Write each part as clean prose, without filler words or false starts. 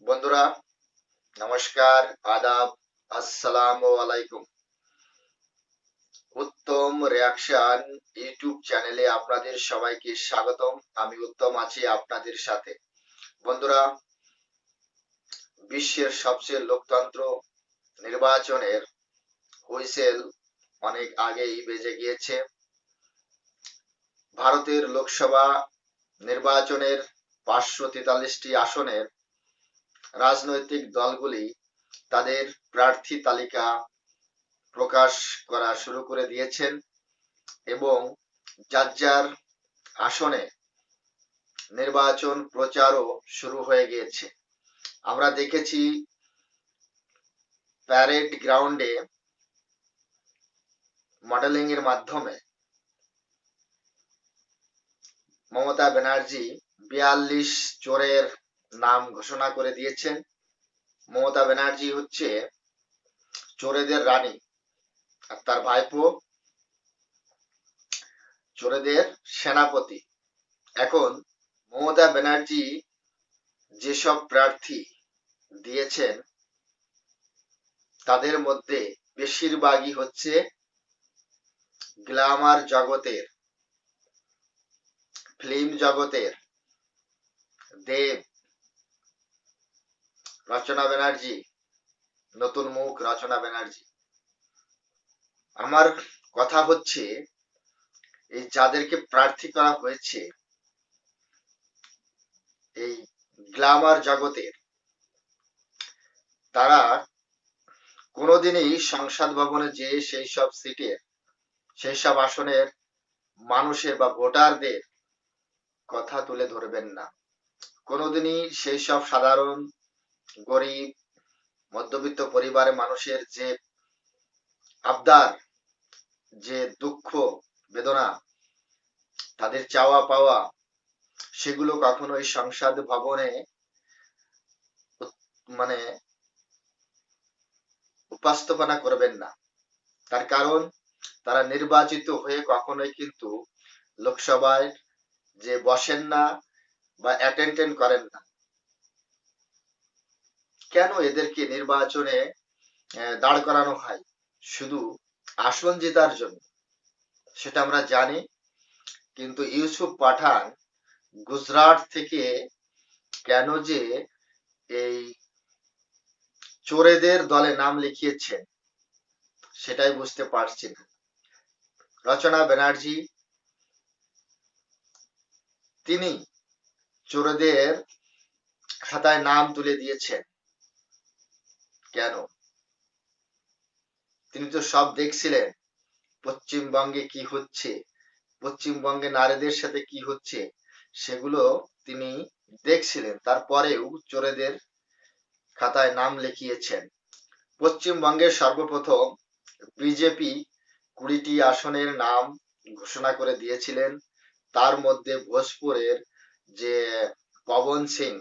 বন্ধুরা, নমস্কার, আদাব, আসসালামু আলাইকুম। উত্তম রিয়াকশন ইউটিউব চ্যানেলে আপনাদের সবাইকে স্বাগতম। আমি উত্তম আছি আপনাদের সাথে। বন্ধুরা, বিশ্বের সবচেয়ে লোকতন্ত্র নির্বাচনের হুইসেল অনেক আগেই বেজে গিয়েছে। ভারতের লোকসভা নির্বাচনের 543টি আসনের রাজনৈতিক দলগুলি তাদের প্রার্থী তালিকা প্রকাশ করা শুরু করে দিয়েছেন এবং যার যার আসনে নির্বাচন প্রচারও শুরু হয়ে গিয়েছে। আমরা দেখেছি প্যারেড গ্রাউন্ডে মডেলিং এর মাধ্যমে মমতা ব্যানার্জি 42 চোরের নাম ঘোষণা করে দিয়েছেন। মমতা ব্যানার্জি হচ্ছে চোরেদের রানী আর তার ভাইপো চোরেদের সেনাপতি। এখন মমতা ব্যানার্জি যেসব প্রার্থী দিয়েছেন তাদের মধ্যে বেশিরভাগই হচ্ছে গ্ল্যামার জগতের, ফিল্ম জগতের দেব, রচনা ব্যানার্জি, নতুন মুখ রচনা ব্যানার্জি। আমার কথা হচ্ছে এই যাদেরকে প্রার্থী করা হয়েছে এই গ্ল্যামার জগতের, তারা কোনোদিনই সংসদ ভবনে যে সেই সব সিটের, সেই সব আসনের মানুষের বা ভোটারদের কথা তুলে ধরবেন না। কোনোদিনই সেই সব সাধারণ গরিব মধ্যবিত্ত পরিবারের মানুষের যে আবদার, যে দুঃখ বেদনা, তাদের চাওয়া পাওয়া, সেগুলো কখনোই সংসদ ভবনে মানে উপস্থাপনা করবেন না। তার কারণ তারা নির্বাচিত হয়ে কখনোই কিন্তু লোকসভায় যে বসেন না বা অ্যাটেন্ড করেন না। কেন এদেরকে নির্বাচনে দাঁড় করানো হয়? শুধু আসন জেতার জন্য, সেটা আমরা জানি। কিন্তু ইউসুফ পাঠান গুজরাট থেকে কেন যে এই চোরেদের দলে নাম লিখিয়েছেন সেটাই বুঝতে পারছি না। রচনা ব্যানার্জি তিনি চোরেদের খাতায় নাম তুলে দিয়েছেন কেন? তিনি তো সব দেখছিলেন পশ্চিমবঙ্গে কি হচ্ছে, পশ্চিমবঙ্গে নারীদের সাথে কি হচ্ছে, সেগুলো তিনি দেখছিলেন। তারপরেও চোরেদের খাতায় নাম লিখিয়েছেন। পশ্চিমবঙ্গের সর্বপ্রথম বিজেপি 20টি আসনের নাম ঘোষণা করে দিয়েছিলেন। তার মধ্যে ভোজপুরের যে পবন সিং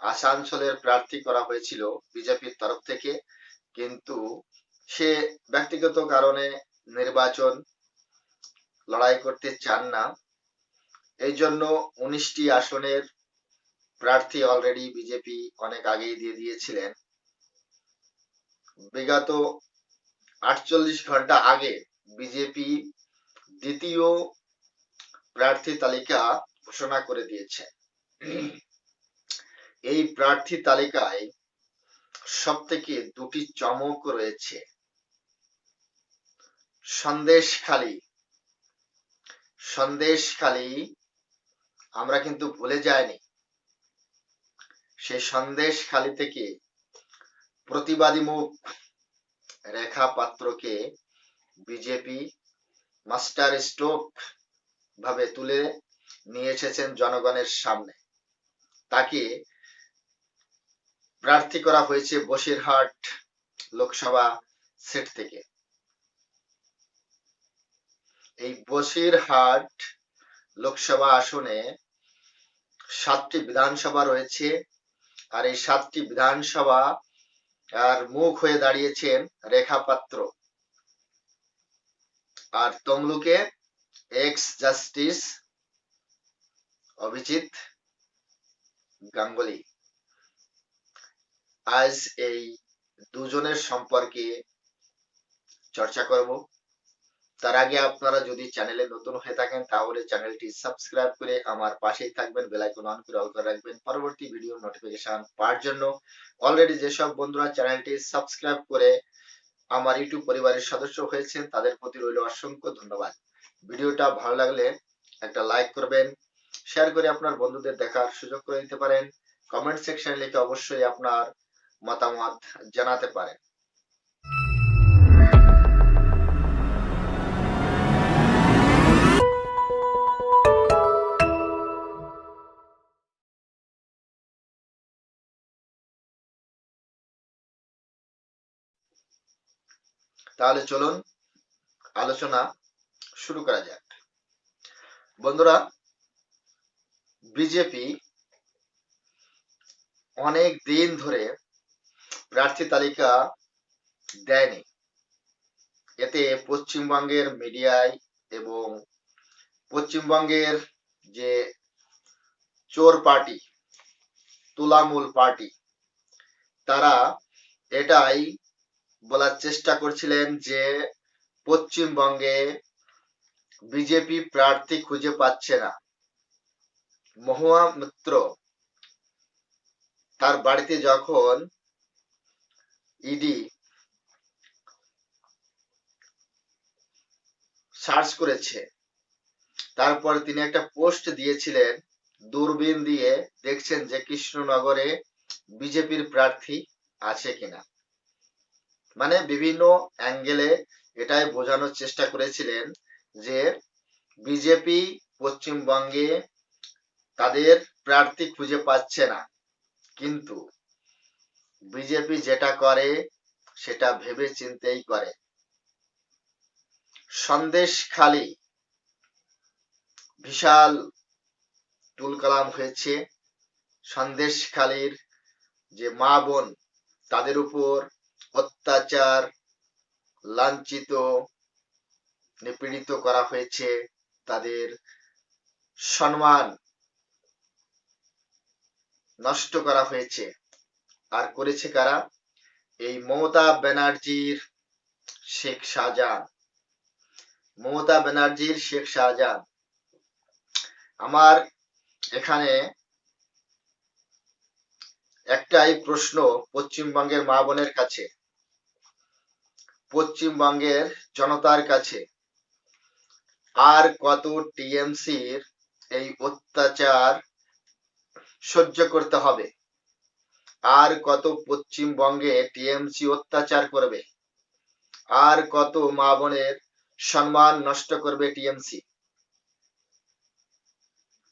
আসানসোলের প্রার্থী করা হয়েছিল বিজেপির তরফ থেকে, কিন্তু সে ব্যক্তিগত কারণে নির্বাচন লড়াই করতে চান না। এই জন্য 19টি আসনের প্রার্থী অলরেডি বিজেপি অনেক আগেই দিয়ে দিয়েছিলেন। বিগত 48 ঘন্টা আগে বিজেপি দ্বিতীয় প্রার্থী তালিকা ঘোষণা করে দিয়েছে। এই প্রার্থী তালিকায় সব থেকে দুটি চমক রয়েছে। সন্দেশখালী, সন্দেশখালী আমরা কিন্তু ভুলে যাইনি। সেই সন্দেশখালী থেকে প্রতিবাদী মুখ রেখা পাত্রকে বিজেপি মাস্টার স্ট্রোক ভাবে তুলে নিয়ে এসেছেন জনগণের সামনে। তাকে প্রার্থী করা হয়েছে বসিরহাট লোকসভা সিট থেকে। এই বসিরহাট লোকসভা আসনে 7টি বিধানসভা রয়েছে, আর এই 7টি বিধানসভা আর মুখ হয়ে দাঁড়িয়েছেন রেখা পাত্র, আর তমলুকে এক্স জাস্টিস অভিজিৎ গাঙ্গুলি। আজ এই দুজনের সম্পর্কে চর্চা করব। তার আগে আপনারা যদি চ্যানেলে নতুন হয়ে থাকেন তাহলে চ্যানেলটি সাবস্ক্রাইব করে আমার পাশেই থাকবেন, বেল আইকন অন করে অল করে রাখবেন পরবর্তী ভিডিও নোটিফিকেশন পাওয়ার জন্য। অলরেডি যেসব বন্ধুরা চ্যানেলটি সাবস্ক্রাইব করে আমার ইউটিউব পরিবারের সদস্য হয়েছেন তাদের প্রতি রইল অসংখ্য ধন্যবাদ। ভিডিওটা ভালো লাগলে একটা লাইক করবেন, শেয়ার করে আপনার বন্ধুদের দেখার সুযোগ করে দিতে পারেন। কমেন্ট সেকশনে লিখে অবশ্যই আপনার মতামত জানাতে পারেন। তাহলে চলুন আলোচনা শুরু করা যাক। বন্ধুরা, বিজেপি অনেক দিন ধরে প্রার্থী তালিকা দেয়নি। এতে পশ্চিমবঙ্গের মিডিয়ায় এবং পশ্চিমবঙ্গের যে চোর পার্টি, তুলামূল পার্টি, তারা এটাই বলার চেষ্টা করছিলেন যে পশ্চিমবঙ্গে বিজেপি প্রার্থী খুঁজে পাচ্ছে না। মহুয়া মিত্র তার বাড়িতে যখন ইডি সার্চ করেছে, তারপর তিনি একটা পোস্ট দিয়েছিলেন, দূরবীন দিয়ে দেখছেন যে কৃষ্ণনগরে বিজেপির প্রার্থী আছে কিনা। মানে বিভিন্ন অ্যাঙ্গেলে এটাই বোঝানোর চেষ্টা করেছিলেন যে বিজেপি পশ্চিমবঙ্গে তাদের প্রার্থী খুঁজে পাচ্ছে না, কিন্তু বিজেপি যেটা করে সেটা ভেবে চিন্তেই করে। সন্দেশখালি বিশাল তুলকালাম হয়েছে। সন্দেশখালির যে মা বোন, তাদের উপর অত্যাচার, লাঞ্ছিত, নিপীড়িত করা হয়েছে, তাদের সম্মান নষ্ট করা হয়েছে। আর করেছে কারা? এই মমতা ব্যানার্জির শেখ শাহজাহান। মমতা ব্যানার্জির শেখ শাহজাহান। আমার এখানে একটাই প্রশ্ন পশ্চিমবঙ্গের মা বোনের কাছে, পশ্চিমবঙ্গের জনতার কাছে, আর কত টিএমসির এই অত্যাচার সহ্য করতে হবে? আর কত পশ্চিমবঙ্গে টিএমসি অত্যাচার করবে? আর কত মা বোনের সম্মান নষ্ট করবে টিএমসি?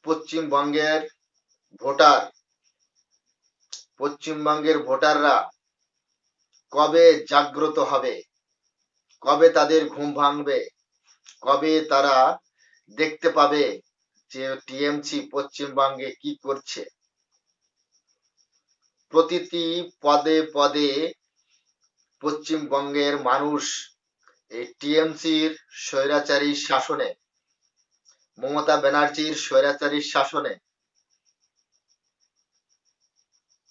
পশ্চিমবঙ্গের ভোটার, পশ্চিমবঙ্গের ভোটাররা কবে জাগ্রত হবে? কবে তাদের ঘুম ভাঙবে? কবে তারা দেখতে পাবে যে টিএমসি পশ্চিমবঙ্গে কি করছে? প্রতিটি পদে পদে পশ্চিমবঙ্গের মানুষ এই টিএমসির স্বৈরাচারী শাসনে, মমতা ব্যানার্জির স্বৈরাচারী শাসনে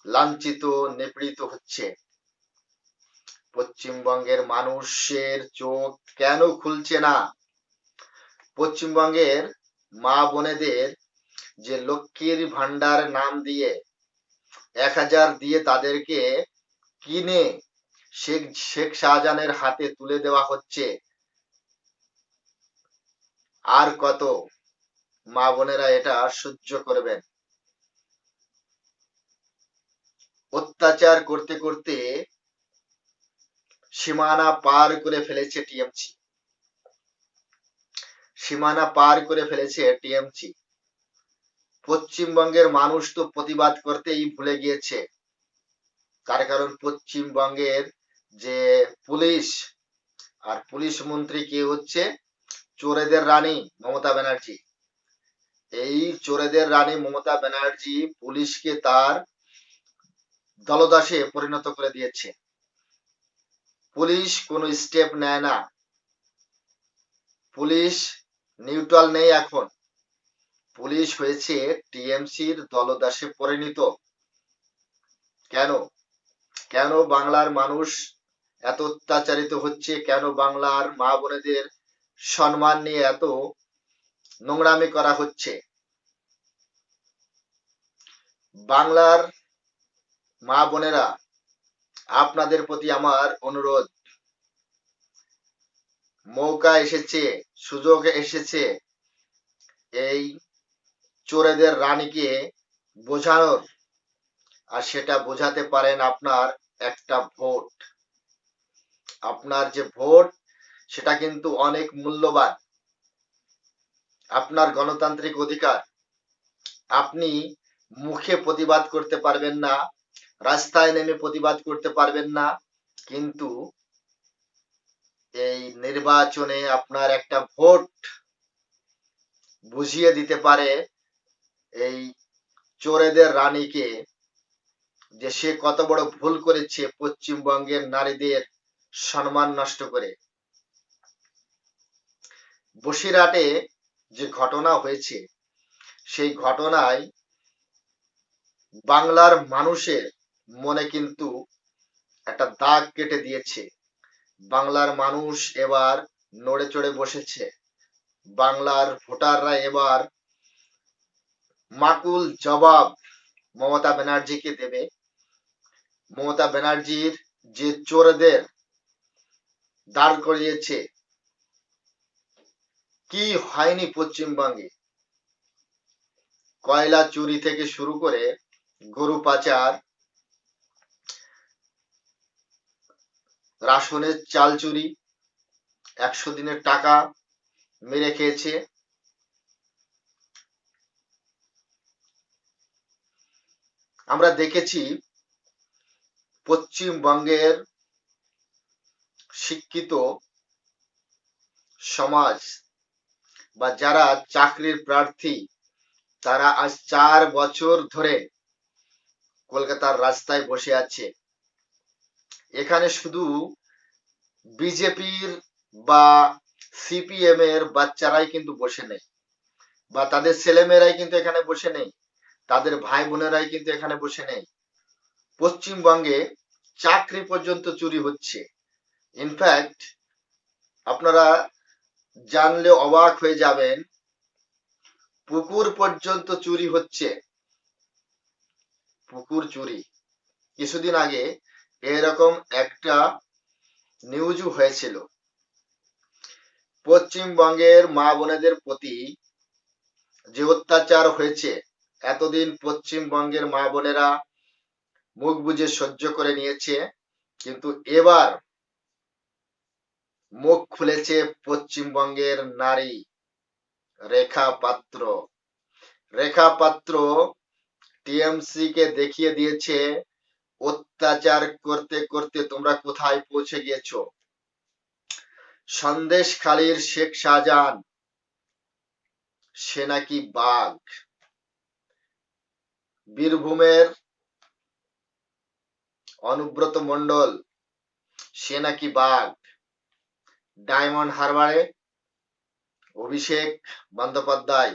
লাঞ্ছিত, নিপীড়িত হচ্ছে। পশ্চিমবঙ্গের মানুষের চোখ কেন খুলছে না? পশ্চিমবঙ্গের মা বোনেদের যে লক্ষ্মীর ভান্ডার নাম দিয়ে 1000 দিয়ে তাদেরকে কিনে শেখ শাহজাহানের হাতে তুলে দেওয়া হচ্ছে, আর কত মা বোনেরা এটা সহ্য করবেন? অত্যাচার করতে করতে সীমানা পার করে ফেলেছে টিএমসি। সীমানা পার করে ফেলেছে টিএমসি। পশ্চিমবঙ্গের মানুষ তো প্রতিবাদ করতেই ভুলে গিয়েছে। তার কারণ পশ্চিমবঙ্গের যে পুলিশ, আর পুলিশ মন্ত্রী কে হচ্ছে? চোরেদের রানী মমতা ব্যানার্জি। এই চোরেদের রানী মমতা ব্যানার্জি পুলিশকে তার দলদাসে পরিণত করে দিয়েছে। পুলিশ কোনো স্টেপ নেয় না, পুলিশ নিউট্রাল নেই এখন। পুলিশ হয়েছে টিএমসির দলদাসে পরিণত। কেন? কেন বাংলার মানুষ এত অত্যাচারিত হচ্ছে, কেন বাংলার মা বোনেদের সম্মান নিয়ে এত নোংরামি করা হচ্ছে। বাংলার মা বোনেরা, আপনাদের প্রতি আমার অনুরোধ, মৌকা এসেছে, সুযোগ এসেছে এই চোরেদের রানীকে বোঝানোর, আর সেটা বোঝাতে পারেন আপনার একটা ভোট। আপনার যে ভোট, সেটা কিন্তু অনেক মূল্যবান, আপনার গণতান্ত্রিক অধিকার। আপনি মুখে প্রতিবাদ করতে পারবেন না, রাস্তায় নেমে প্রতিবাদ করতে পারবেন না, কিন্তু এই নির্বাচনে আপনার একটা ভোট বুঝিয়ে দিতে পারে এই চোরেদের রানীকে যে সে কত বড় ভুল করেছে পশ্চিমবঙ্গের নারীদের সম্মান নষ্ট করে। বসিরহাটে যে ঘটনা হয়েছে, সেই ঘটনায় বাংলার মানুষের মনে কিন্তু একটা দাগ কেটে দিয়েছে। বাংলার মানুষ এবার নড়ে চড়ে বসেছে। বাংলার ভোটাররা এবার মাকুল জবাব মমতা ব্যানার্জিকে দেবে। মমতা ব্যানার্জির যে চোরদের দাঁড় করিয়েছে, কি হয়নি পশ্চিমবঙ্গে, কয়লা চুরি থেকে শুরু করে গরু পাচার, রাশনের চাল চুরি, 100 দিনের টাকা মেরে খেয়েছে। আমরা দেখেছি পশ্চিমবঙ্গের শিক্ষিত সমাজ বা যারা চাকরির প্রার্থী, তারা আজ 4 বছর ধরে কলকাতার রাস্তায় বসে আছে। এখানে শুধু বিজেপির বা সিপিএম এর বাচ্চারাই কিন্তু বসে নেই, বা তাদের ছেলেমেয়েরাই কিন্তু এখানে বসে নেই, তাদের ভাই বোনেরাই কিন্তু এখানে বসে নেই। পশ্চিমবঙ্গে চাকরি পর্যন্ত চুরি হচ্ছে। ইনফ্যাক্ট আপনারা জানলে অবাক হয়ে যাবেন, পুকুর পর্যন্ত চুরি হচ্ছে। পুকুর চুরি, কিছুদিন আগে এরকম একটা নিউজও হয়েছিল। পশ্চিমবঙ্গের মা বোনেদের প্রতি যে অত্যাচার হয়েছে, এতদিন পশ্চিমবঙ্গের মা বোনেরা মুখ বুজে সহ্য করে নিয়েছে, কিন্তু এবার মুখ খুলেছে পশ্চিমবঙ্গের নারী রেখা পাত্র। রেখা পাত্র টিএমসি কে দেখিয়ে দিয়েছে অত্যাচার করতে করতে তোমরা কোথায় পৌঁছে গিয়েছো। সন্দেশখালীর শেখ শাহজাহান, সে নাকি বাঘ। বীরভূমের অনুব্রত মণ্ডল, সে নাকি বাঘ। ডায়মন্ড হারবারে অভিষেক বন্দ্যোপাধ্যায়,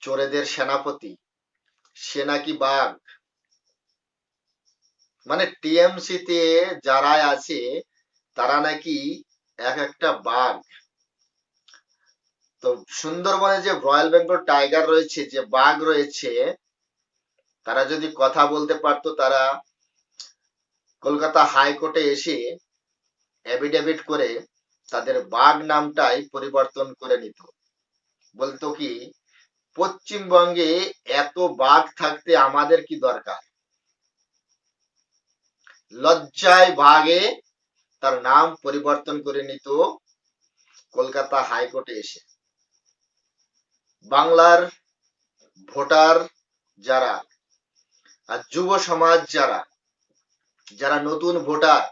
চোরেদের সেনাপতি, সে নাকি বাঘ। মানে টিএমসি তে যারা আছে তারা নাকি এক একটা বাঘ। তো সুন্দরবনে যে রয়্যাল বেঙ্গল টাইগার রয়েছে, যে বাঘ রয়েছে, তারা যদি কথা বলতে পারতো, তারা কলকাতা হাইকোর্টে এসে এফিডেভিট করে তাদের বাঘ নামটাই পরিবর্তন করে নিত। বলতো কি, পশ্চিমবঙ্গে এত বাঘ থাকতে আমাদের কি দরকার। লজ্জায় বাঘে তার নাম পরিবর্তন করে নিত কলকাতা হাইকোর্টে এসে। বাংলার ভোটার যারা আর যুব সমাজ যারা যারা নতুন ভোটার,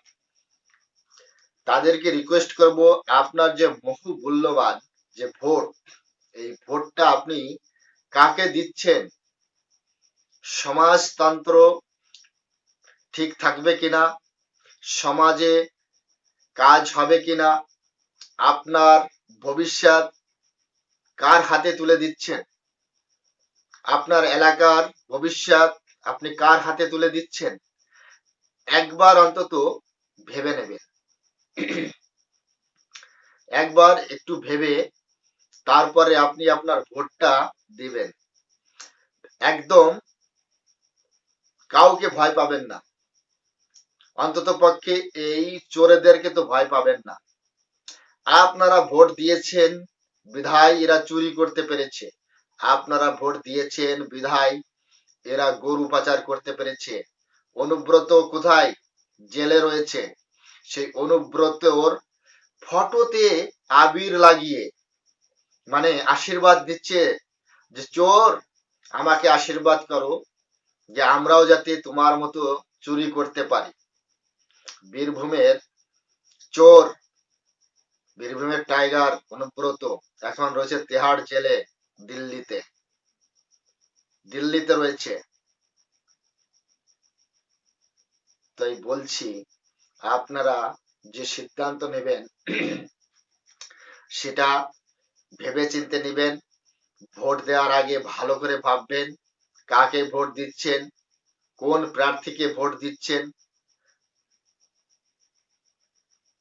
তাদেরকে রিকোয়েস্ট করব, আপনার যে বহু মূল্যবান যে ভোট, এই ভোটটা আপনি কাকে দিচ্ছেন, সমাজতন্ত্র ঠিক থাকবে কিনা, সমাজে কাজ হবে কিনা, আপনার ভবিষ্যৎ কার হাতে তুলে দিচ্ছেন, আপনার এলাকার ভবিষ্যৎ আপনি কার হাতে তুলে দিচ্ছেন। একবার অন্তত ভেবে নেবেন। একবার একটু ভেবে তারপরে আপনি আপনার ভোটটা দিবেন। একদম কাউকে ভয় পাবেন না, অন্তত পক্ষে এই চোরেদেরকে তো ভয় পাবেন না। আপনারা ভোট দিয়েছেন বিধায় এরা চুরি করতে পেরেছে, আপনারা ভোট দিয়েছেন বিধায় এরা গরু পাচার করতে পেরেছে। অনুব্রত কোথায়? জেলে রয়েছে। সেই অনুব্রতর ফটোতে আবির লাগিয়ে মানে আশীর্বাদ দিচ্ছে যে চোর, আমাকে আশীর্বাদ করো যে আমরাও যাতে তোমার মতো চুরি করতে পারি। বীরভূমের চোর, বীরভূমের টাইগার অনুব্রত এখন রয়েছে তেহাড় জেলে, দিল্লিতে। দিল্লিতে রয়েছে। তাই বলছি আপনারা যে সিদ্ধান্ত নেবেন সেটা ভেবেচিন্তে নেবেন। ভোট দেওয়ার আগে ভালো করে ভাববেন কাকে ভোট দিচ্ছেন, কোন প্রার্থীকে ভোট দিচ্ছেন,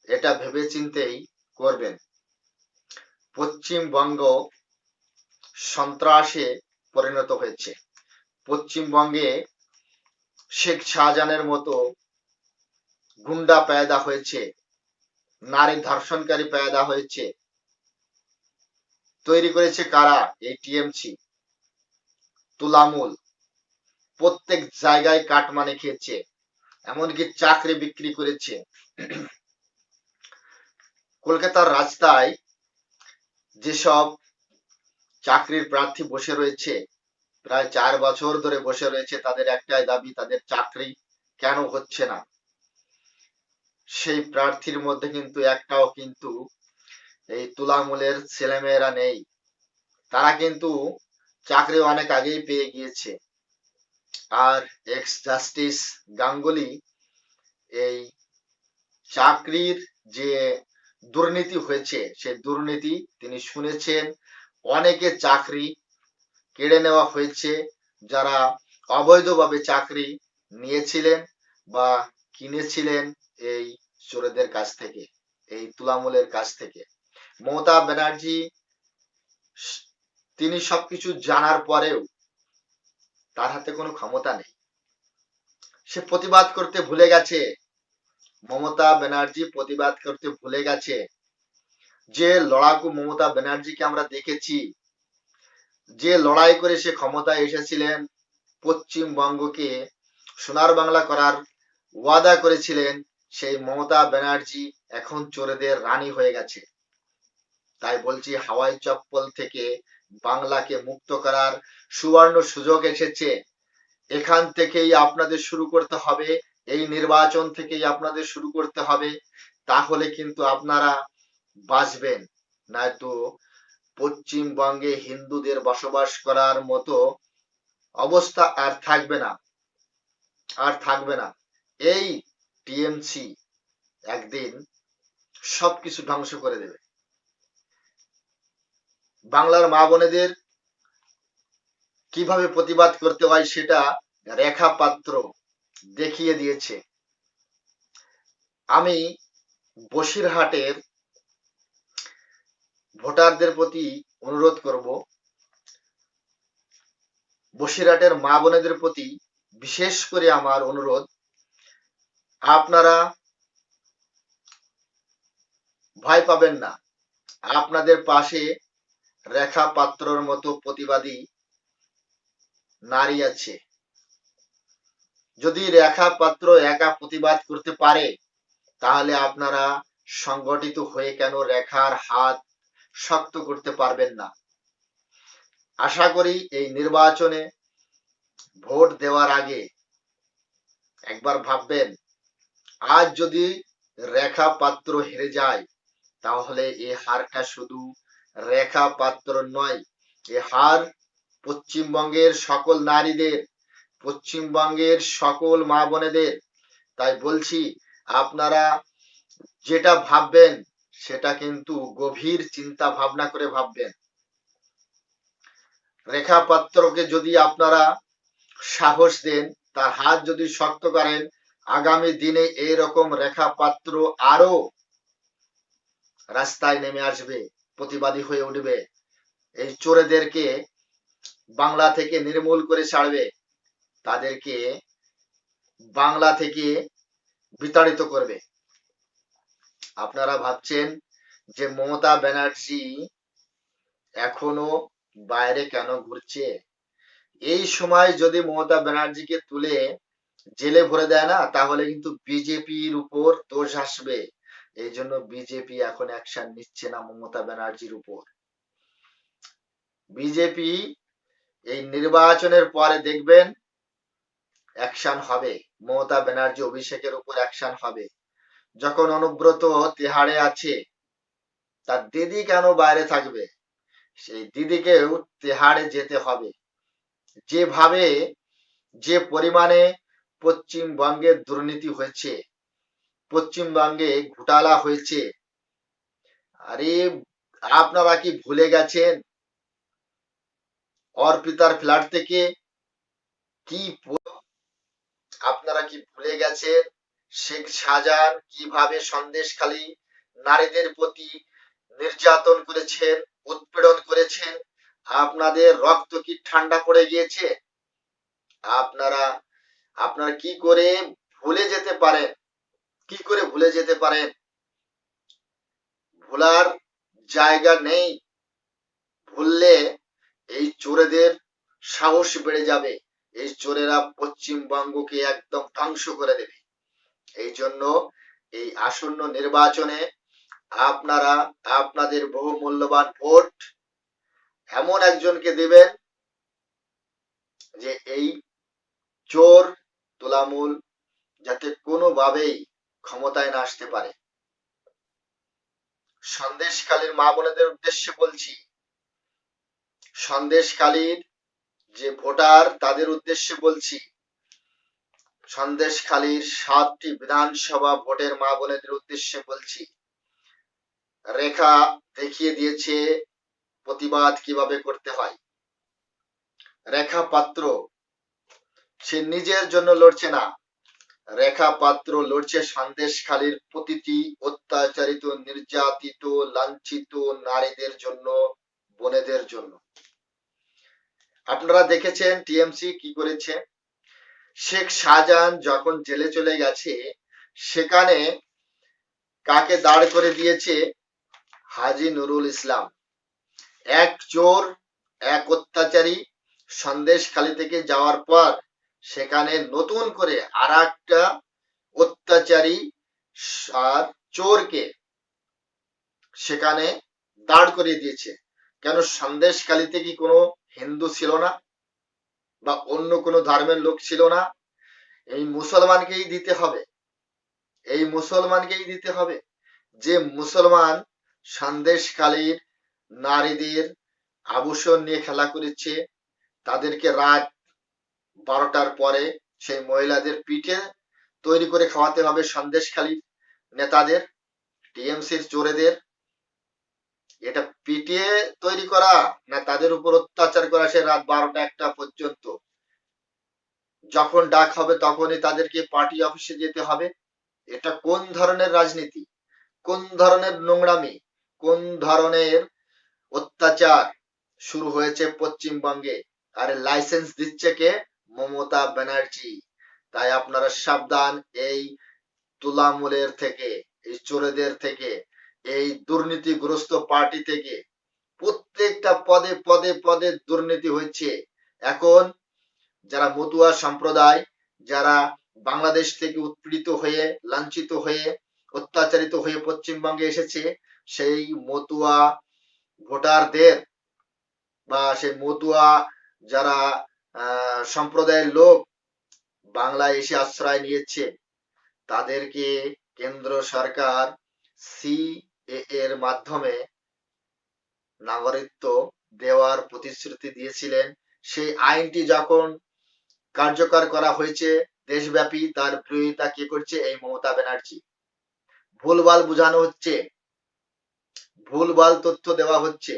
এটা ভেবেচিন্তেই করবেন। পশ্চিমবঙ্গ সন্ত্রাসে পরিণত হয়েছে। পশ্চিমবঙ্গে শেখ শাহজাহানের মতো গুন্ডা পেয়দা হয়েছে, নারী ধর্ষণকারী পেয়দা হয়েছে। তৈরি করেছে কারা? এই টিএমসি, তুলামূল। প্রত্যেক জায়গায় কাটমানি খেয়েছে, এমনকি চাকরি বিক্রি করেছে। কলকাতার রাস্তায় যেসব চাকরির প্রার্থী বসে রয়েছে, প্রায় 4 বছর ধরে বসে রয়েছে, তাদের একটাই দাবি, তাদের চাকরি কেন হচ্ছে না। সেই প্রার্থীর মধ্যে কিন্তু একটাও কিন্তু এই তুলামূলের ছেলেমেয়েরা নেই। তারা কিন্তু চাকরি অনেক আগেই পেয়ে গিয়েছে। আর এক্স জাস্টিস গাঙ্গুলি এই চাকরির যে দুর্নীতি হয়েছে সেই দুর্নীতি তিনি শুনেছেন। অনেকে চাকরি কেড়ে নেওয়া হয়েছে যারা অবৈধভাবে চাকরি নিয়েছিলেন বা কিনেছিলেন এই চোরেদের কাছ থেকে, এই তুলামূলের কাছ থেকে। মমতা ব্যানার্জি তিনি সবকিছু জানার পরেও তার হাতে কোনো ক্ষমতা নেই, সে প্রতিবাদ করতে ভুলে গেছে। মমতা ব্যানার্জি প্রতিবাদ করতে ভুলে গেছে। যে লড়াকু মমতা ব্যানার্জিকে আমরা দেখেছি, যে লড়াই করে সে ক্ষমতায় এসেছিলেন, পশ্চিমবঙ্গকে সোনার বাংলা করার ওয়াদা করেছিলেন, সেই মমতা ব্যানার্জি এখন চোরেদের রানী হয়ে গেছে। তাই বলছি হাওয়াই চপ্পল থেকে বাংলাকে মুক্ত করার সুবর্ণ সুযোগ এসেছে। এখান থেকেই আপনাদের শুরু করতে হবে, এই নির্বাচন থেকেই আপনাদের শুরু করতে হবে। তাহলে কিন্তু আপনারা বাঁচবেন, নয়তো পশ্চিমবঙ্গে হিন্দুদের বসবাস করার মতো অবস্থা আর থাকবে না, আর থাকবে না। এই টিএমসি একদিন সবকিছু ধ্বংস করে দেবে। বাংলার মা বোনেদের কিভাবে প্রতিবাদ করতে হয় সেটা রেখা পাত্র দেখিয়ে দিয়েছে। আমি বসিরহাটের ভোটারদের প্রতি অনুরোধ করব, বসিরহাটের মা বোনেদের প্রতি বিশেষ করে আমার অনুরোধ, আপনারা ভয় পাবেন না। আপনাদের পাশে রেখা পাত্রর মতো প্রতিবাদী নারী আছে। যদি রেখা পাত্র একা প্রতিবাদ করতে পারে, তাহলে আপনারা সংগঠিত হয়ে কেন রেখার হাত শক্ত করতে পারবেন না? আশা করি এই নির্বাচনে ভোট দেওয়ার আগে একবার ভাববেন, আজ যদি রেখা পাত্র হেরে যায় তাহলে এই হারটা শুধু রেখা পাত্র নয়, এ হার পশ্চিমবঙ্গের সকল নারীদের, পশ্চিমবঙ্গের সকল মা বোনেদের। তাই বলছি আপনারা যেটা ভাববেন সেটা কিন্তু গভীর চিন্তা ভাবনা করে ভাববেন। রেখা পাত্রকে যদি আপনারা সাহস দেন, তার হাত যদি শক্ত করেন, আগামী দিনে এইরকম রেখা পাত্র আরো রাস্তায় নেমে আসবে, প্রতিবাদী হয়ে উঠবে, এই চোরেদেরকে বাংলা থেকে নির্মূল করে ছাড়বে, তাদেরকে বাংলা থেকে বিতাড়িত করবে। আপনারা ভাবছেন যে মমতা ব্যানার্জি এখনো বাইরে কেন ঘুরছে? এই সময় যদি মমতা ব্যানার্জিকে তুলে জেলে ভরে দেয় না, তাহলে কিন্তু বিজেপির উপর দোষ আসবে। এই জন্য বিজেপি এখন অ্যাকশন নিচ্ছে না মমতা ব্যানার্জির উপর। বিজেপি এই নির্বাচনের পরে দেখবেন অ্যাকশন হবে, মমতা ব্যানার্জি অভিষেকের উপর অ্যাকশন হবে। যখন অনুব্রত তিহাড়ে আছে, তার দিদি কেন বাইরে থাকবে? সেই দিদিকেও তিহাড়ে যেতে হবে। যেভাবে যে পরিমাণে পশ্চিমবঙ্গে দুর্নীতি হয়েছে, পশ্চিমবঙ্গে ঘোটালা হয়েছে, আরে আপনারা কি ভুলে গেছেন অর্পিতার ফ্ল্যাট থেকে কি আপনারা কি ভুলে গেছেন শেখ শাহজাহান কিভাবে সন্দেশখালী নারীদের প্রতি নির্যাতন করেছেন, উৎপীড়ন করেছেন? আপনাদের রক্ত কি ঠান্ডা পড়ে গিয়েছে? আপনারা আপনারা কি করে ভুলে যেতে পারেন? কি করে ভুলে যেতে পারেন? ভোলার জায়গা নেই। ভুললে এই চোরেদের সাহস বেড়ে যাবে। এই চোরেরা পশ্চিমবঙ্গকে একদম ধ্বংস করে দেবে। এই জন্য এই আসন্ন নির্বাচনে আপনারা আপনাদের বহু মূল্যবান ভোট এমন একজনকে দিবেন যে এই চোর তোলামূল যাতে কোনোভাবেই ক্ষমতায় না আসতে পারে। সন্দেশখালীর মা বোনেদের উদ্দেশ্যে বলছি, সন্দেশখালীর যে ভোটার তাদের উদ্দেশ্যে বলছি, সন্দেশখালীর 7টি বিধানসভা ভোটের মা বোনেদের উদ্দেশ্যে বলছি, রেখা দেখিয়ে দিয়েছে প্রতিবাদ কিভাবে করতে হয়। রেখা পাত্র সে নিজের জন্য লড়ছে না, রেখা পাত্র লড়ছে সন্দেশখালীর প্রতিটি অত্যাচারিত, নির্যাতিত, লাঞ্ছিত নারীদের জন্য, বোনেদের জন্য। আপনারা দেখেছেন টিএমসি কি করেছে। শেখ শাহজাহান যখন জেলে চলে গেছে, সেখানে কাকে দাঁড় করে দিয়েছে? হাজী নুরুল ইসলাম, এক চোর, এক অত্যাচারী। সন্দেশখালী থেকে যাওয়ার পর সেখানে নতুন করে আর একটা অত্যাচারী আর চোরকে সেখানে দাঁড় করিয়ে দিয়েছে। কেন? সন্দেশখালীতে কি কোনো হিন্দু ছিল না বা অন্য কোনো ধর্মের লোক ছিল না? এই মুসলমানকেই দিতে হবে, এই মুসলমানকেই দিতে হবে। যে মুসলমান সন্দেশখালীর নারীদের আভূষণ নিয়ে খেলা করেছে, তাদেরকে রাত 12টার পরে সেই মহিলাদের পিঠে তৈরি করে খাওয়াতে হবে সন্দেশখালীর নেতাদের, টিএমসির চোরেদের। এটা পিটিয়ে তৈরি করা না তাদের উপর অত্যাচার করা সে রাত 12টা 1টা পর্যন্ত? যখন ডাক হবে তখনই তাদেরকে পার্টি অফিসে যেতে হবে? এটা কোন ধরনের রাজনীতি? কোন ধরনের নোংরামি? কোন ধরনের অত্যাচার শুরু হয়েছে পশ্চিমবঙ্গে? আরে লাইসেন্স দিচ্ছে কে? মমতা ব্যানার্জি। তাই আপনারা সাবধান এই তুলামূলের থেকে, এই চোরেদের থেকে, এই দুর্নীতিগ্রস্ত পার্টি থেকে। প্রত্যেকটা পদে পদে পদে দুর্নীতি হচ্ছে। এখন যারা মতুয়া সম্প্রদায়, যারা বাংলাদেশ থেকে উৎপীড়িত হয়ে, লাঞ্ছিত হয়ে, অত্যাচারিত হয়ে পশ্চিমবঙ্গে এসেছে, সেই মতুয়া ভোটারদের বা সেই মতুয়া যারা সম্প্রদায়ের লোক বাংলায় এসে আশ্রয় নিয়েছে, তাদেরকে কেন্দ্র সরকার সিএএ এর মাধ্যমে নাগরিকত্ব দেওয়ার প্রতিশ্রুতি দিয়েছিলেন। সেই আইনটি যখন কার্যকর করা হয়েছে দেশব্যাপী, তার বিরোধিতা কে করছে? এই মমতা ব্যানার্জি। ভুলভাল বোঝানো হচ্ছে, ভুলভাল তথ্য দেওয়া হচ্ছে।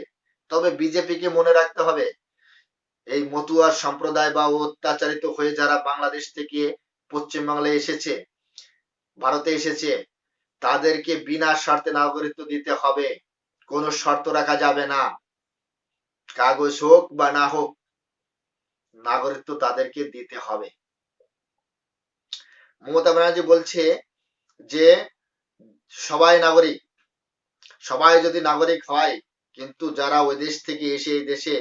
তবে বিজেপিকে মনে রাখতে হবে, এই মতুয়া সম্প্রদায় বা অত্যাচারিত হয়ে যারা বাংলাদেশ থেকে পশ্চিমবাংলায় এসেছে, ভারতে এসেছে তাদেরকে বিনা শর্তে নাগরিকত্ব দিতে হবে, কোনো শর্ত রাখা যাবে না, কাগজ হোক বা না হোক নাগরিকত্ব তাদেরকে দিতে হবে। মমতা ব্যানার্জি বলছে যে সবাই নাগরিক, সবাই যদি নাগরিক হয়, কিন্তু যারা ওই দেশ থেকে এসে এই দেশে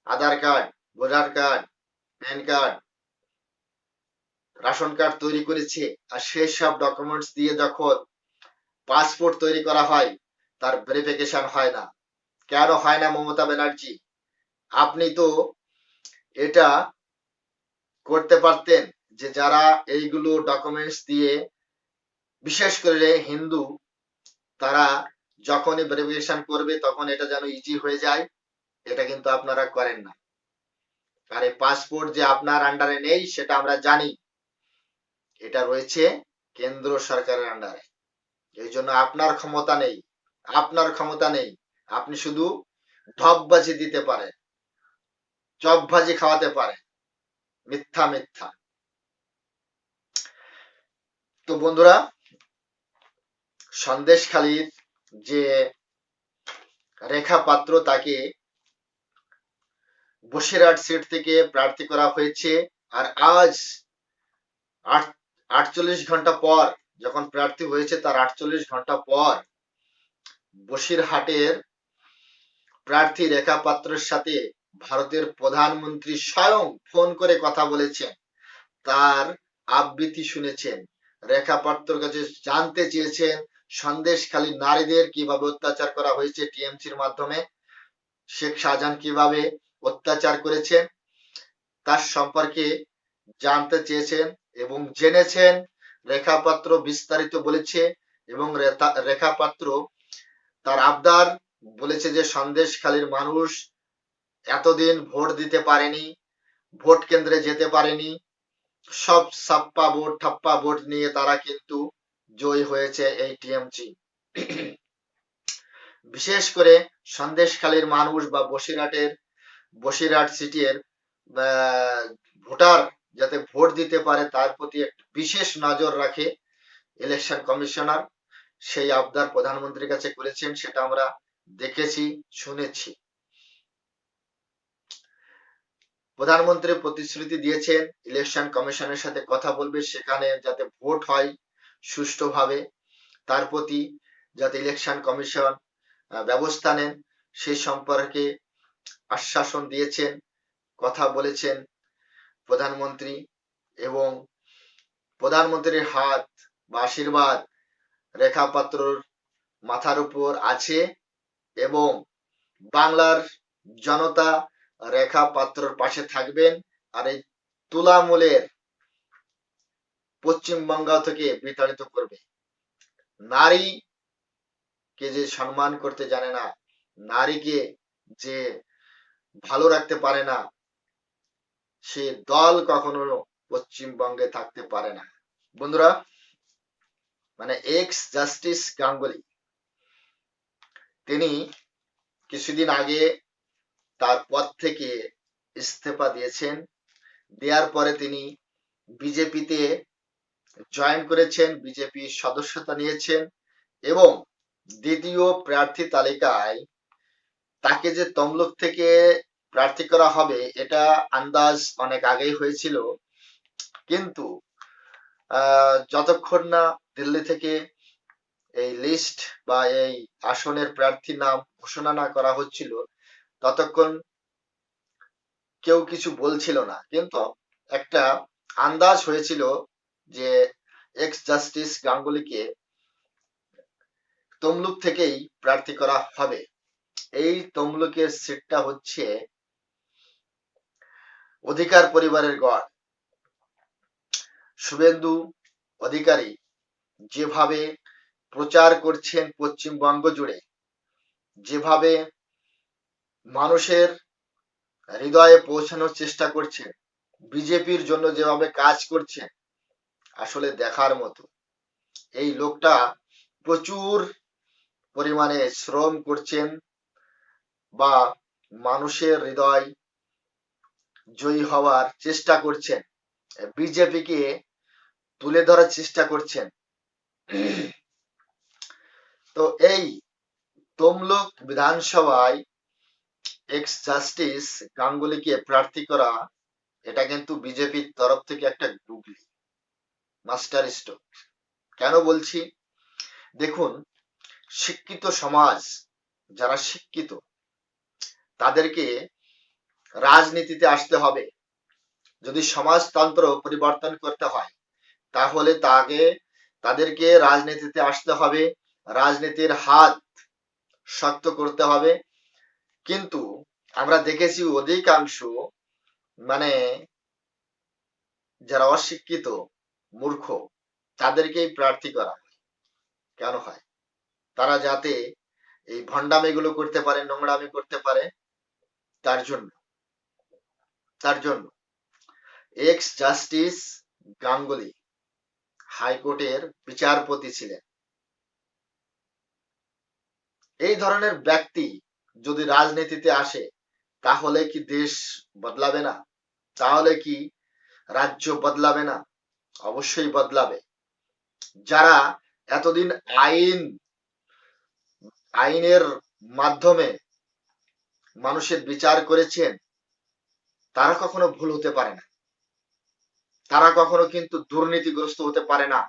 Aadhaar card, voter card, PAN card, ration card তৈরি করেছে, আর সেই সব ডকুমেন্টস দিয়ে যখন পাসপোর্ট তৈরি করা হয়, তার ভেরিফিকেশন হয় না। কেন হয় না মমতা ব্যানার্জি? আপনি তো এটা করতে পারতেন যে যারা এইগুলো ডকুমেন্টস দিয়ে, বিশেষ করে হিন্দু, তারা যখনই ভেরিফিকেশন করবে তখন এটা যেন ইজি হয়ে যায়, এটা কিন্তু আপনারা করেন না। আর এই পাসপোর্ট যে আপনার আন্ডারে নেই সেটা আমরা জানি, এটা রয়েছে কেন্দ্র সরকারের আন্ডারে। এই জন্য আপনার ক্ষমতা নেই, আপনার ক্ষমতা নেই, আপনি শুধু ঢপবাজি দিতে পারেন, চপবাজি খাওয়াতে পারেন, মিথ্যা মিথ্যা। তো বন্ধুরা, সন্দেশখালীর যে রেখা পাত্র, তাকে বসিরহাট সিট থেকে প্রার্থী করা হয়েছে। আর আজ 48 ঘন্টা পর, যখন প্রার্থী হয়েছে তার 48 ঘন্টা পর বসিরহাটের প্রার্থী রেখা পাত্রের সাথে ভারতের প্রধানমন্ত্রী স্বয়ং ফোন করে কথা বলেছেন, তার আবৃত্তি শুনেছেন, রেখা পাত্রর কাছে জানতে চেয়েছেন সন্দেশখালী নারীদের কিভাবে অত্যাচার করা হয়েছে টিএমসির মাধ্যমে, শেখ শাহজাহান কিভাবে অত্যাচার করেছেন তার সম্পর্কে জানতে চেয়েছেন এবং জেনেছেন। রেখা পাত্র বিস্তারিত বলেছে এবং রেখা পাত্র তার আবদার বলেছে যে সন্দেশখালীর মানুষ এতদিন ভোট দিতে পারেনি, ভোট কেন্দ্রে যেতে পারেনি, সব সাপ্পা ভোট ঠাপ্পা ভোট নিয়ে তারা কিন্তু জয়ী হয়েছে এই টিএমসি। বিশেষ করে সন্দেশখালীর মানুষ বা বসিরহাট সিটির ভোটার যাতে ভোট দিতে পারে তার প্রতি বিশেষ নজর রাখে ইলেকশন কমিশনার, সেই আবদার প্রধানমন্ত্রীর কাছে করেছেন, সেটা আমরা দেখেছি, শুনেছি। প্রধানমন্ত্রী প্রতিশ্রুতি দিয়েছেন ইলেকশন কমিশনের সাথে কথা বলবে, সেখানে যাতে ভোট হয় সুষ্ঠুভাবে, তার প্রতি যাতে ইলেকশন কমিশন ব্যবস্থা নেন সেই সম্পর্কে আশ্বাসন দিয়েছেন, কথা বলেছেন প্রধানমন্ত্রী। এবং প্রধানমন্ত্রীর হাত বা আশীর্বাদ রেখা পাত্রর মাথার উপর আছে এবং বাংলার জনতা রেখা পাত্রর পাশে থাকবেন। আর এই তুলামূলের পশ্চিমবঙ্গ থেকে বিতাড়িত করবে। নারীকে যে সম্মান করতে জানে না, নারীকে যে ভালো রাখতে পারে না, সে দল কখনো পশ্চিমবঙ্গে থাকতে পারে না। বন্ধুরা, মানে এক্স জাস্টিস গাঙ্গুলি, তিনি কিছুদিন আগে তার পদ থেকে ইস্তফা দিয়েছেন। দেওয়ার পরে তিনি বিজেপিতে জয়েন করেছেন, বিজেপির সদস্যতা নিয়েছেন এবং দ্বিতীয় প্রার্থী তালিকায় তাকে যে তমলুক থেকে প্রার্থী করা হবে এটা আন্দাজ অনেক আগেই হয়েছিল, কিন্তু যতক্ষণ না দিল্লি থেকে এই লিস্ট বা এই আসনের প্রার্থীর নাম ঘোষণা না করা হচ্ছিল ততক্ষণ কেউ কিছু বলছিল না, কিন্তু একটা আন্দাজ হয়েছিল যে এক্স জাস্টিস গাঙ্গুলিকে তমলুক থেকেই প্রার্থী করা হবে। এই তমলুকের সিটটা হচ্ছে অধিকার পরিবারের গড়। শুভেন্দু অধিকারী যেভাবে প্রচার করছেন পশ্চিমবঙ্গ জুড়ে, যেভাবে মানুষের হৃদয়ে পৌঁছানোর চেষ্টা করছেন, বিজেপির জন্য যেভাবে কাজ করছেন, আসলে দেখার মতো। এই লোকটা প্রচুর পরিমাণে শ্রম করছেন বা মানুষের হৃদয় জয়ী হওয়ার চেষ্টা করছেন, বিজেপিকে তুলে ধরার চেষ্টা করছেন। তো এই তমলুক বিধানসভায় এক্স জাস্টিস গাঙ্গুলিকে প্রার্থী করা, এটা কিন্তু বিজেপির তরফ থেকে একটা গুগলি মাস্টার স্ট্রোক। কেন বলছি? দেখুন, শিক্ষিত সমাজ, যারা শিক্ষিত, তাদেরকে রাজনীতিতে আসতে হবে। যদি সমাজতন্ত্র পরিবর্তন করতে হয়, তাহলে তাদেরকে রাজনীতিতে আসতে হবে, রাজনীতির হাত শক্ত করতে হবে। কিন্তু আমরা দেখেছি অধিকাংশ মানে যারা অশিক্ষিত, মূর্খ, তাদেরকেই প্রার্থী করা হয়। কেন হয়? তারা যাতে এই ভণ্ডামিগুলো করতে পারে, নোংরামি করতে পারে, তার জন্য। এক্স জাস্টিস গাঙ্গুলি হাইকোর্টের বিচারপতি ছিলেন। এই ধরনের ব্যক্তি যদি রাজনীতিতে আসে, তাহলে কি দেশ বদলাবে না? তাহলে কি রাজ্য বদলাবে না? অবশ্যই বদলাবে। যারা এতদিন আইনের মাধ্যমে মানুষের বিচার করেছেন, তারা কখনো ভুল হতে পারে না, তারা কখনো কিন্তু দুর্নীতিগ্রস্ত হতে পারে না।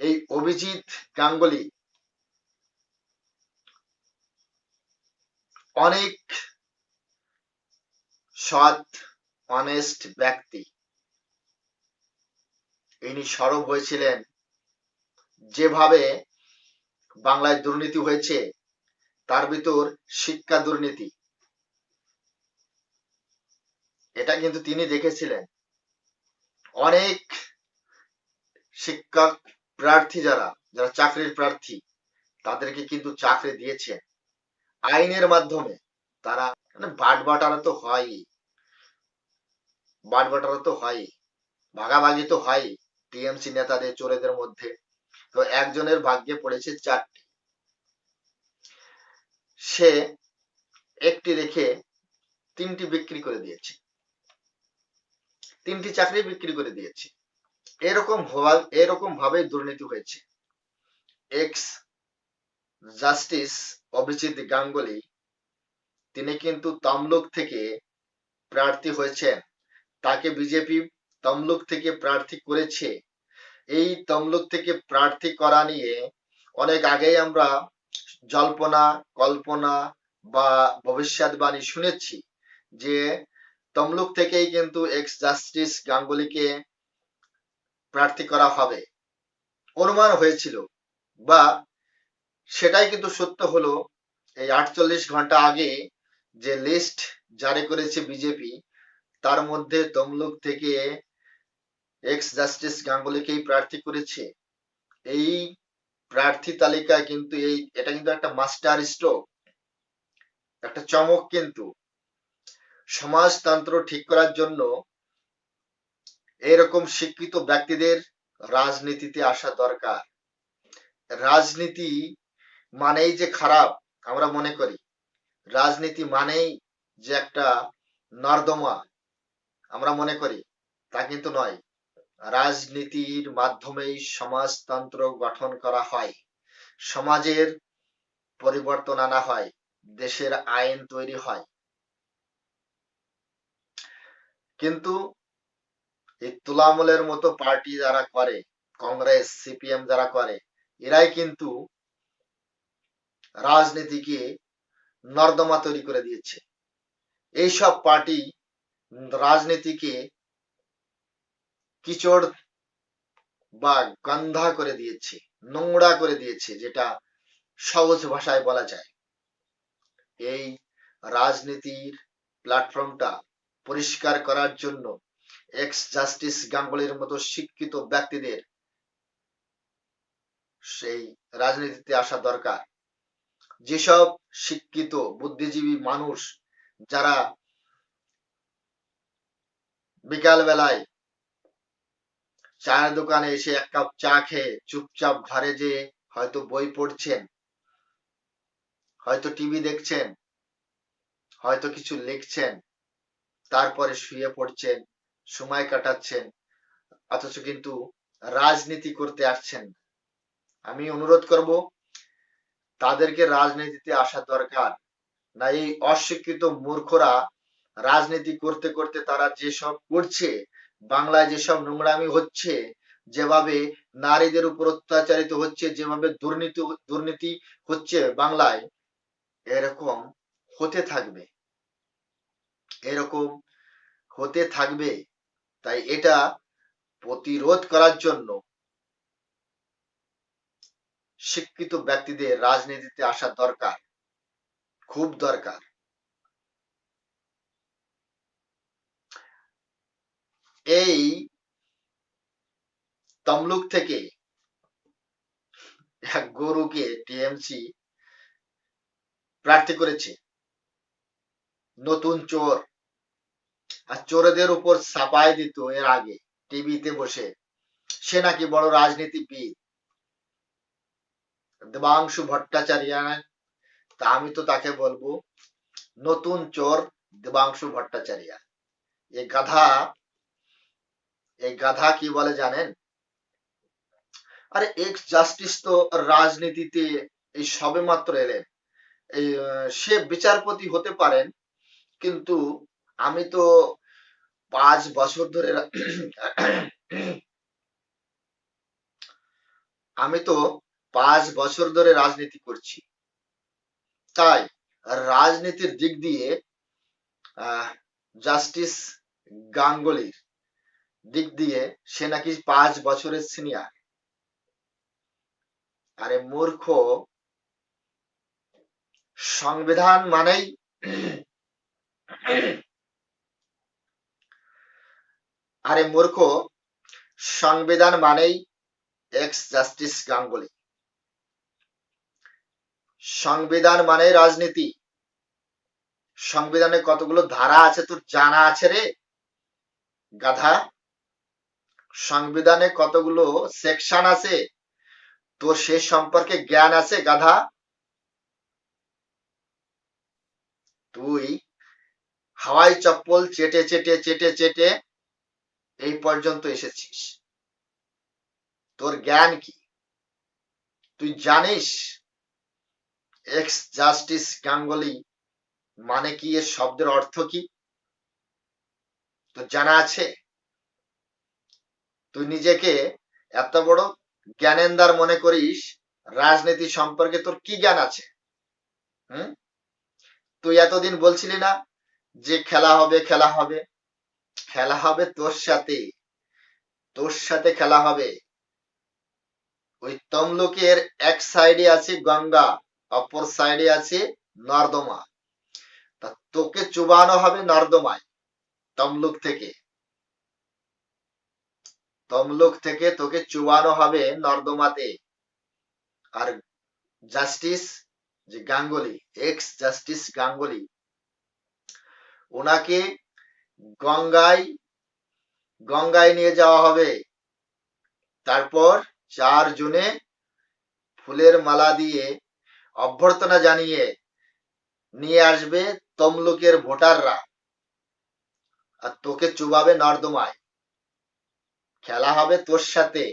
এই অভিজিৎ গাঙ্গুলি অনেক সৎ, অনেস্ট ব্যক্তি। ইনি সরব হয়েছিলেন। যেভাবে বাংলায় দুর্নীতি হয়েছে, তার ভিতর শিক্ষা দুর্নীতি, এটা কিন্তু তিনি দেখেছিলেন। অনেক শিক্ষক প্রার্থী, যারা যারা চাকরির প্রার্থী, তাদেরকে কিন্তু চাকরি দিয়েছেন আইনের মাধ্যমে। তারা বাটবাটারা তো হয়ই, বাটবাটারা তো হয়ই, ভাগাভাগি তো হয়ই টিএমসি নেতাদের, চোরেদের মধ্যে। তো একজনের ভাগ্যে পড়েছে 4টি, সে একটি রেখে 3টি বিক্রি করে দিয়েছে, 3টি চাকরি বিক্রি করে দিয়েছে। এরকম ভাবে দুর্নীতি হয়েছে। এক্স জাস্টিস অভিজিৎ গাঙ্গুলি, তিনি কিন্তু তমলুক থেকে প্রার্থী হয়েছেন। তাকে বিজেপি তমলুক থেকে প্রার্থী করেছে। এই তমলুক থেকে প্রার্থী করা নিয়ে অনেক আগেই আমরা জল্পনা, কল্পনা বা ভবিষ্যৎবাণী শুনেছি যে তমলুক থেকেই কিন্তু এক্স জাস্টিস গাঙ্গুলিকে প্রার্থী করা হবে, অনুমান হয়েছিল, বা সেটাই কিন্তু সত্য হলো। এই 48 ঘন্টা আগে যে লিস্ট জারি করেছে বিজেপি, তার মধ্যে তমলুক থেকে এক্স জাস্টিস গাঙ্গুলিকেই প্রার্থী করেছে। এই প্রার্থী তালিকায় কিন্তু এটা কিন্তু একটা মাস্টার স্ট্রোক, একটা চমক। কিন্তু সমাজতন্ত্র ঠিক করার জন্য এরকম শিক্ষিত ব্যক্তিদের রাজনীতিতে আসা দরকার। রাজনীতি মানেই যে খারাপ আমরা মনে করি, রাজনীতি মানেই যে একটা নর্দমা আমরা মনে করি, তা কিন্তু নয়। রাজনীতির মাধ্যমেই সমাজতন্ত্র গঠন করা হয়, সমাজের পরিবর্তন আনা হয়, দেশের আইন তৈরি হয়। কিন্তু এই তুলামূলের মতো পার্টি যারা করে, কংগ্রেস, সিপিএম যারা করে, এরাই কিন্তু রাজনীতিকে নর্দমা তৈরি করে দিয়েছে। এইসব পার্টি রাজনীতিকে কিচড় বা গন্ধা করে দিয়েছে, নোংরা করে দিয়েছে, যেটা সহজ ভাষায় বলা যায়। এই রাজনীতির প্ল্যাটফর্মটা পরিষ্কার করার জন্য এক্স জাস্টিস গাঙ্গুলির মতো শিক্ষিত ব্যক্তিদের সেই রাজনীতিতে আসা দরকার। যেসব শিক্ষিত বুদ্ধিজীবী মানুষ, যারা বিকাল বেলায় চায়ের দোকানে এসে 1 কাপ চা খেয়ে চুপচাপ ঘরে যেয়ে হয়তো বই পড়ছেন, হয়তো টিভি দেখছেন, হয়তো কিছু লিখছেন, তারপরে শুয়ে পড়ছেন, সময় কাটাচ্ছেন, অথচ কিন্তু রাজনীতি করতে আসছেন। আমি অনুরোধ করব তাদেরকে রাজনীতিতে আসা দরকার না। এই অশিক্ষিত মূর্খরা রাজনীতি করতে করতে তারা যেসব করছে, বাংলায় যেসব নোংরামি হচ্ছে, যেভাবে নারীদের উপর অত্যাচারিত হচ্ছে, যেভাবে দুর্নীতি দুর্নীতি হচ্ছে বাংলায়, এরকম হতে থাকবে, এরকম হতে থাকবে। তাই এটা প্রতিরোধ করার জন্য শিক্ষিত ব্যক্তিদের রাজনীতিতে আসা দরকার, খুব দরকার। এই তমলুক থেকে এক গরুকে টিএমসি প্রার্থী করেছে, নতুন চোর। আর চোরদের উপর ছাপাই দিত এর আগে টিভিতে বসে, সে নাকি বড় রাজনীতিবিদ, দেবাংশু ভট্টাচার্য। তা আমি তো তাকে বলবো নতুন চোর দেবাংশু ভট্টাচার্য। এই গাধা, এই গাধা কি বলে জানেন? আরে এক্স জাস্টিস তো রাজনীতিতে এই সবে মাত্র এলেন, এই সে বিচারপতি হতে পারেন, কিন্তু আমি তো 5 বছর ধরে আমি তো 5 বছর ধরে রাজনীতি করছি। তাই রাজনীতির দিক দিয়ে জাস্টিস গাঙ্গুলির দিক দিয়ে সে নাকি 5 বছরের সিনিয়র। আরে মূর্খ, সংবিধান মানেই আরে মূর্খ, সংবিধান মানেই এক্স জাস্টিস গাঙ্গুলি। সংবিধান মানে রাজনীতি। সংবিধানে কতগুলো ধারা আছে তোর জানা আছে রে গাধা? সংবিধানে কতগুলো সেকশন আছে তোর সে সম্পর্কে জ্ঞান আছে গাধা? তুই হাওয়াই চপ্পল চেটে চেটে চেটে চেটে এই পর্যন্ত এসেছিস, তোর জ্ঞান কি? তুই জানিস এক্স জাস্টিস গাঙ্গুলি মানে কি, এর শব্দের অর্থ কি তোর জানা আছে? তুই নিজেকে এত বড় জ্ঞানেন্দার মনে করিস, রাজনীতি সম্পর্কে তোর কি জ্ঞান আছে? হুম? তুই এতদিন বলছিলি না যে খেলা হবে, খেলা হবে, খেলা হবে তোর সাথে, তোর সাথে খেলা হবে। ওই তমলুকের এক সাইডে আছে গঙ্গা, অপর সাইডে আছে নর্দমা। তা তোকে চুবানো হবে নর্দমায়, তমলুক থেকে, তমলুক থেকে তোকে চুবানো হবে নর্দমাতে। আর জাস্টিস যে গাঙ্গুলি, এক্স জাস্টিস গাঙ্গুলি, ওনাকে গঙ্গায় গঙ্গায় নিয়ে যাওয়া হবে। তারপর 4 জুনে ফুলের মালা দিয়ে অভ্যর্থনা জানিয়ে নিয়ে আসবে তমলুকের ভোটাররা, আর তোকে চুবাবে নর্দমায়। খেলা হবে তোর সাথে,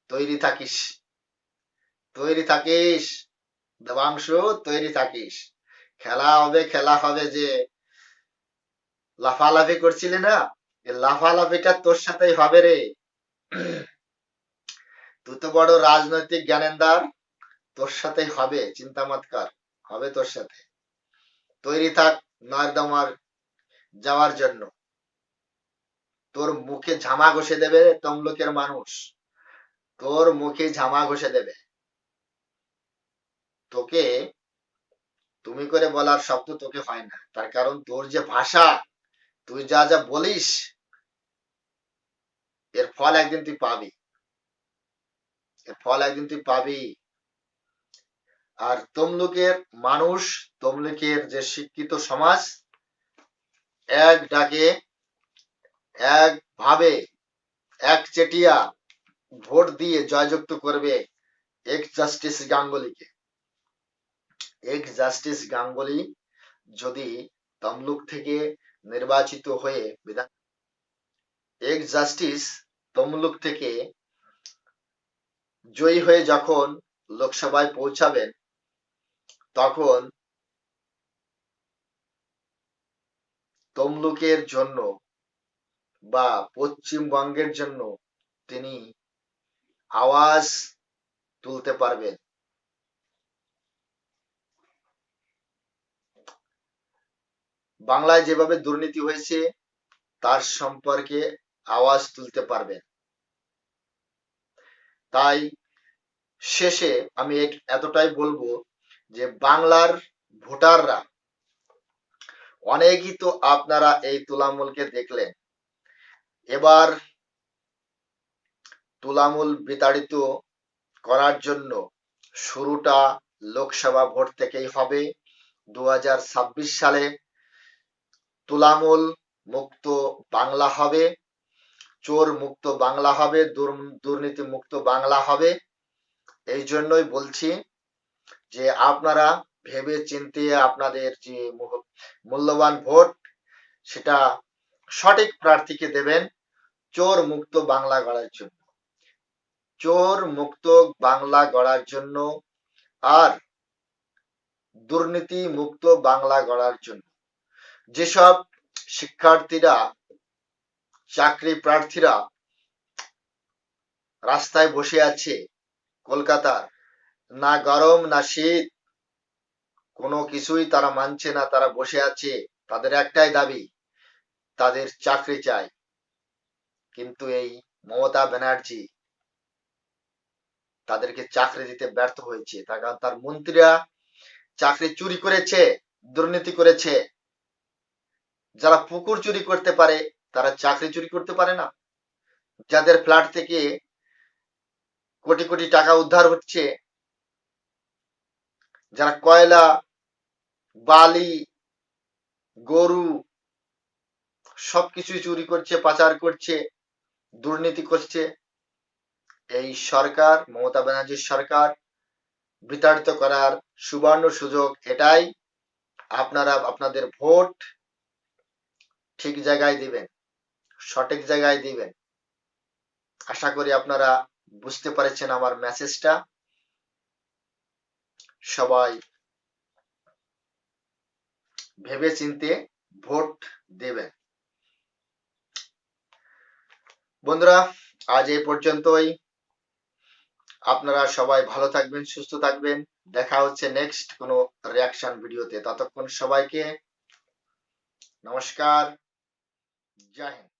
তৈরি থাকিস, তৈরি থাকিস দেবাংশু, তৈরি থাকিস। খেলা হবে, খেলা হবে। যে লাফালাফি করছিলি না, এই লাফালাফিটা তোর সাথেই হবে রে। তুই তো বড় রাজনৈতিক জ্ঞানেন্দার, তোর সাথেই হবে, চিন্তা মত কর, হবে তোর সাথে। তৈরি থাক নর্দমার যাওয়ার জন্য। তোর মুখে ঝামা ঘষে দেবে তমলুকের মানুষ, তোর মুখে ঝামা ঘষে দেবে। তোকে তুমি করে বলার শব্দ তোকে হয় না, তার কারণ তোর যে ভাষা, তুই যা যা বলিস, এর ফল একদিন তুই পাবি, এর ফল একদিন তুই পাবি। আর তমলুকের মানুষ, তমলুকের যে শিক্ষিত সমাজ, এক ডাকে, একভাবে, একচেটিয়া ভোট দিয়ে জয়যুক্ত করবে এক্স জাস্টিস গাঙ্গুলিকে। এক্স জাস্টিস গাঙ্গুলি যদি তমলুক থেকে নির্বাচিত হয়ে বিধান, এক্স জাস্টিস তমলুক থেকে জয়ী হয়ে যখন লোকসভায় পৌঁছাবেন, তখন তমলুকের জন্য বা পশ্চিমবঙ্গের জন্য তিনি আওয়াজ তুলতে পারবেন। বাংলায় যেভাবে দুর্নীতি হয়েছে তার সম্পর্কে আওয়াজ তুলতে পারবেন। তাই শেষে আমি এতটাই বলবো যে বাংলার ভোটাররা অনেকই তো আপনারা এই তুলামূলকে দেখলেন, এবার তুলামূল বিতাড়িত করার জন্য শুরুটা লোকসভা ভোট থেকেই হবে। 2026 সালে তুলামূল মুক্ত বাংলা হবে, চোর মুক্ত বাংলা হবে, দুর্নীতি মুক্ত বাংলা হবে। এই জন্যই বলছি যে আপনারা ভেবে চিন্তে আপনাদের যে মূল্যবান ভোট সেটা সঠিক প্রার্থীকে দেবেন চোর মুক্ত বাংলা গড়ার জন্য, চোর মুক্ত বাংলা গড়ার জন্য আর দুর্নীতি মুক্ত বাংলা গড়ার জন্য। যেসব শিক্ষার্থীরা, চাকরি প্রার্থীরা রাস্তায় বসে আছে কলকাতার, না গরম না শীত, কোনো কিছুই তারা মানছে না, তারা বসে আছে, তাদের একটাই দাবি, তাদের চাকরি চাই। কিন্তু এই মমতা ব্যানার্জি তাদেরকে চাকরি দিতে ব্যর্থ হয়েছে, তার কারণ তার মন্ত্রীরা চাকরি চুরি করেছে, দুর্নীতি করেছে। যারা পুকুর চুরি করতে পারে তারা চাকরি চুরি করতে পারে না? যাদের ফ্ল্যাট থেকে কোটি কোটি টাকা উদ্ধার হচ্ছে, যারা কয়লা, বালি, গরু সবকিছুই চুরি করছে, পাচার করছে, দুর্নীতি করছে, এই সরকার, মমতা ব্যানার্জির সরকার বিতাড়িত করার সুবর্ণ সুযোগ এটাই, আপনারা আপনাদের ভোট ঠিক জায়গায় দিবেন, সঠিক জায়গায় দিবেন। আশা করি আপনারা বুঝতে পারছেন আমার মেসেজটা। সবাই ভেবে চিন্তে ভোট দেবেন। বন্ধুরা, আজ এই পর্যন্তই। আপনারা সবাই ভালো থাকবেন, সুস্থ থাকবেন। দেখা হচ্ছে নেক্সট কোনো রিয়াকশন ভিডিওতে। ততক্ষণ সবাইকে নমস্কার, জয় হিন্দ।